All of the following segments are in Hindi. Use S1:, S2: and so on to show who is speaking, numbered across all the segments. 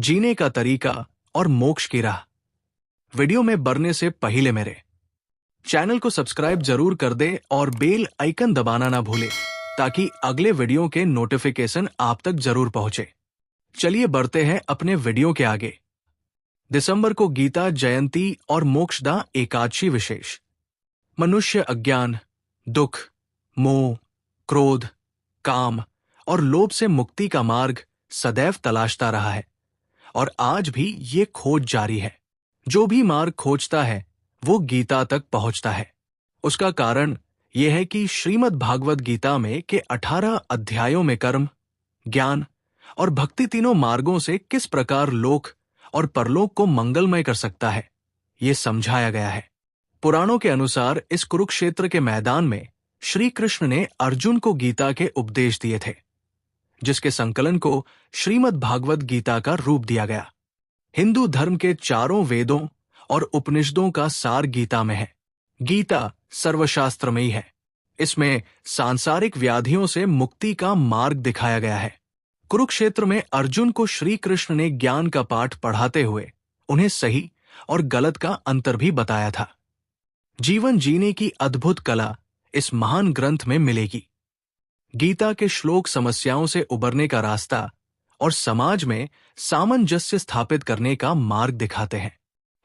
S1: जीने का तरीका और मोक्ष की राह। वीडियो में बढ़ने से पहले मेरे चैनल को सब्सक्राइब जरूर कर दे और बेल आइकन दबाना ना भूले ताकि अगले वीडियो के नोटिफिकेशन आप तक जरूर पहुंचे। चलिए बढ़ते हैं अपने वीडियो के आगे। दिसंबर को गीता जयंती और मोक्षदा एकादशी विशेष। मनुष्य अज्ञान, दुख, मोह, क्रोध, काम और लोभ से मुक्ति का मार्ग सदैव तलाशता रहा है और आज भी ये खोज जारी है। जो भी मार्ग खोजता है वो गीता तक पहुंचता है। उसका कारण यह है कि श्रीमद् भागवत गीता में के 18 अध्यायों में कर्म, ज्ञान और भक्ति तीनों मार्गों से किस प्रकार लोक और परलोक को मंगलमय कर सकता है, ये समझाया गया है। पुराणों के अनुसार इस कुरुक्षेत्र के मैदान में श्री कृष्ण ने अर्जुन को गीता के उपदेश दिए थे, जिसके संकलन को श्रीमद् भागवत गीता का रूप दिया गया। हिंदू धर्म के चारों वेदों और उपनिषदों का सार गीता में है। गीता सर्वशास्त्रमयी है। इसमें सांसारिक व्याधियों से मुक्ति का मार्ग दिखाया गया है। कुरुक्षेत्र में अर्जुन को श्री कृष्ण ने ज्ञान का पाठ पढ़ाते हुए उन्हें सही और गलत का अंतर भी बताया था। जीवन जीने की अद्भुत कला इस महान ग्रंथ में मिलेगी। गीता के श्लोक समस्याओं से उबरने का रास्ता और समाज में सामंजस्य स्थापित करने का मार्ग दिखाते हैं।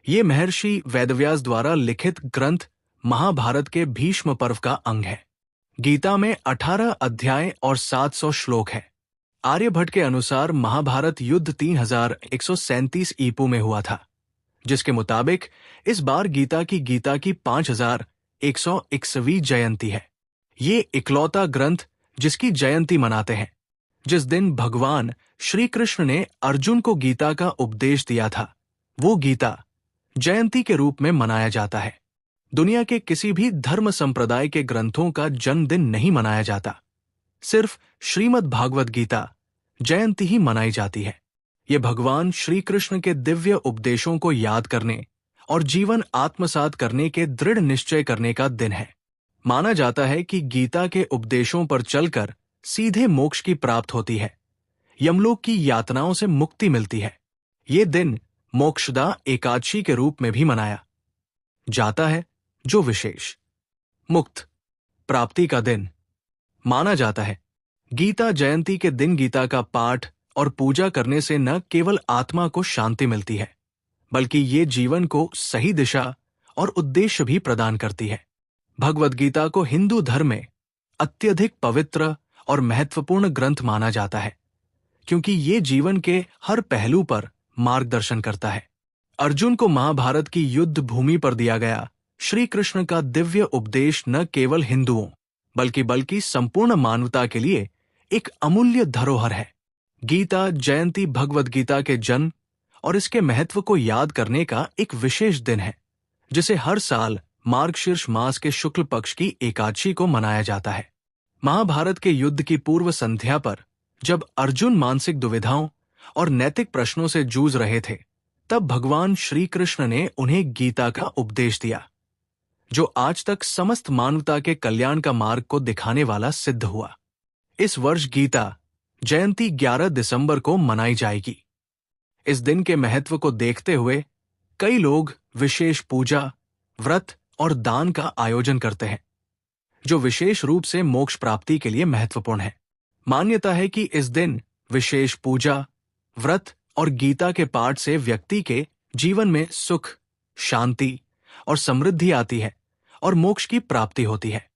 S1: ये महर्षि वेदव्यास द्वारा लिखित ग्रंथ महाभारत के भीष्म पर्व का अंग है। गीता में 18 अध्याय और 700 श्लोक है। आर्यभट्ट के अनुसार महाभारत युद्ध 3137 ईपू में हुआ था, जिसके मुताबिक इस बार गीता की 5121वीं जयंती है। ये इकलौता ग्रंथ जिसकी जयंती मनाते हैं। जिस दिन भगवान श्री कृष्ण ने अर्जुन को गीता का उपदेश दिया था, वो गीता जयंती के रूप में मनाया जाता है। दुनिया के किसी भी धर्म संप्रदाय के ग्रंथों का जन्मदिन नहीं मनाया जाता। सिर्फ श्रीमद् भागवत गीता जयंती ही मनाई जाती है। ये भगवान श्री कृष्ण के दिव्य उपदेशों को याद करने और जीवन आत्मसात करने के दृढ़ निश्चय करने का दिन है। माना जाता है कि गीता के उपदेशों पर चलकर सीधे मोक्ष की प्राप्त होती है, यमलोक की यातनाओं से मुक्ति मिलती है। ये दिन मोक्षदा एकादशी के रूप में भी मनाया जाता है, जो विशेष मुक्त प्राप्ति का दिन माना जाता है। गीता जयंती के दिन गीता का पाठ और पूजा करने से न केवल आत्मा को शांति मिलती है, बल्कि ये जीवन को सही दिशा और उद्देश्य भी प्रदान करती है। भगवद गीता को हिंदू धर्म में अत्यधिक पवित्र और महत्वपूर्ण ग्रंथ माना जाता है, क्योंकि ये जीवन के हर पहलू पर मार्गदर्शन करता है। अर्जुन को महाभारत की युद्ध भूमि पर दिया गया श्री कृष्ण का दिव्य उपदेश न केवल हिंदुओं बल्कि संपूर्ण मानवता के लिए एक अमूल्य धरोहर है। गीता जयंती भगवद गीता के जन्म और इसके महत्व को याद करने का एक विशेष दिन है, जिसे हर साल मार्गशीर्ष मास के शुक्ल पक्ष की एकादशी को मनाया जाता है। महाभारत के युद्ध की पूर्व संध्या पर जब अर्जुन मानसिक दुविधाओं और नैतिक प्रश्नों से जूझ रहे थे, तब भगवान श्री कृष्ण ने उन्हें गीता का उपदेश दिया, जो आज तक समस्त मानवता के कल्याण का मार्ग को दिखाने वाला सिद्ध हुआ। इस वर्ष गीता जयंती 11 दिसंबर को मनाई जाएगी। इस दिन के महत्व को देखते हुए कई लोग विशेष पूजा, व्रत और दान का आयोजन करते हैं, जो विशेष रूप से मोक्ष प्राप्ति के लिए महत्वपूर्ण है। मान्यता है कि इस दिन विशेष पूजा, व्रत और गीता के पाठ से व्यक्ति के जीवन में सुख, शांति और समृद्धि आती है और मोक्ष की प्राप्ति होती है।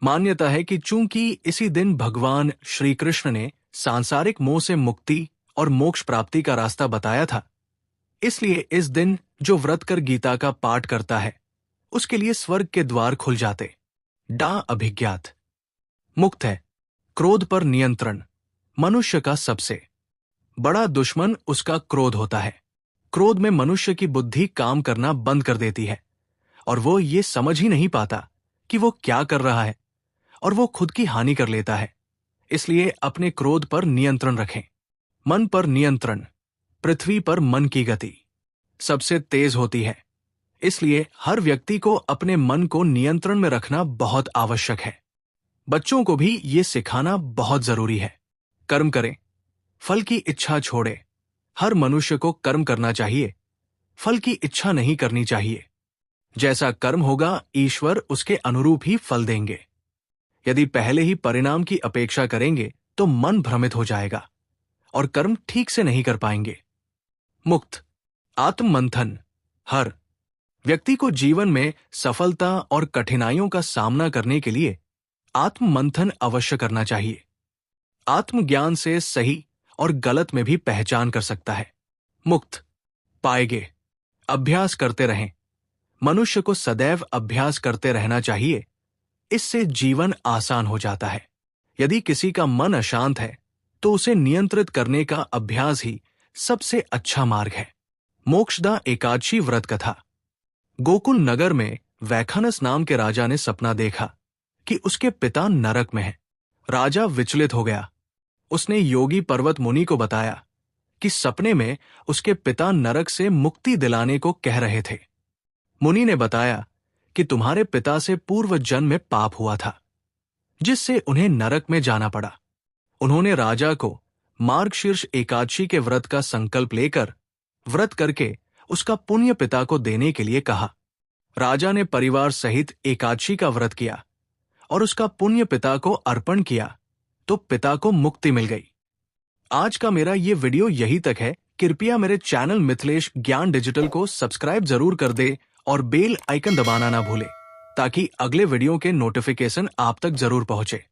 S1: मान्यता है कि चूंकि इसी दिन भगवान श्री कृष्ण ने सांसारिक मोह से मुक्ति और मोक्ष प्राप्ति का रास्ता बताया था, इसलिए इस दिन जो व्रत कर गीता का पाठ करता है, उसके लिए स्वर्ग के द्वार खुल जाते। अभिज्ञात मुक्त है। क्रोध पर नियंत्रण। मनुष्य का सबसे बड़ा दुश्मन उसका क्रोध होता है। क्रोध में मनुष्य की बुद्धि काम करना बंद कर देती है और वो ये समझ ही नहीं पाता कि वो क्या कर रहा है और वो खुद की हानि कर लेता है। इसलिए अपने क्रोध पर नियंत्रण रखें। मन पर नियंत्रण। पृथ्वी पर मन की गति सबसे तेज होती है, इसलिए हर व्यक्ति को अपने मन को नियंत्रण में रखना बहुत आवश्यक है। बच्चों को भी ये सिखाना बहुत जरूरी है। कर्म करें, फल की इच्छा छोड़े, हर मनुष्य को कर्म करना चाहिए, फल की इच्छा नहीं करनी चाहिए। जैसा कर्म होगा ईश्वर उसके अनुरूप ही फल देंगे। यदि पहले ही परिणाम की अपेक्षा करेंगे तो मन भ्रमित हो जाएगा और कर्म ठीक से नहीं कर पाएंगे। मुक्त आत्म मंथन। हर व्यक्ति को जीवन में सफलता और कठिनाइयों का सामना करने के लिए आत्म मंथन अवश्य करना चाहिए। आत्मज्ञान से सही और गलत में भी पहचान कर सकता है। मुक्त पाएंगे। अभ्यास करते रहें। मनुष्य को सदैव अभ्यास करते रहना चाहिए, इससे जीवन आसान हो जाता है। यदि किसी का मन अशांत है तो उसे नियंत्रित करने का अभ्यास ही सबसे अच्छा मार्ग है। मोक्षदा एकादशी व्रत कथा। गोकुल नगर में वैखानस नाम के राजा ने सपना देखा कि उसके पिता नरक में हैं। राजा विचलित हो गया। उसने योगी पर्वत मुनि को बताया कि सपने में उसके पिता नरक से मुक्ति दिलाने को कह रहे थे। मुनि ने बताया कि तुम्हारे पिता से पूर्व जन्म में पाप हुआ था, जिससे उन्हें नरक में जाना पड़ा। उन्होंने राजा को मार्गशीर्ष एकादशी के व्रत का संकल्प लेकर व्रत करके उसका पुण्य पिता को देने के लिए कहा। राजा ने परिवार सहित एकादशी का व्रत किया और उसका पुण्य पिता को अर्पण किया तो पिता को मुक्ति मिल गई। आज का मेरा ये वीडियो यही तक है। कृपया मेरे चैनल मिथिलेश ज्ञान डिजिटल को सब्सक्राइब जरूर कर दे और बेल आइकन दबाना ना भूले, ताकि अगले वीडियो के नोटिफिकेशन आप तक जरूर पहुंचे।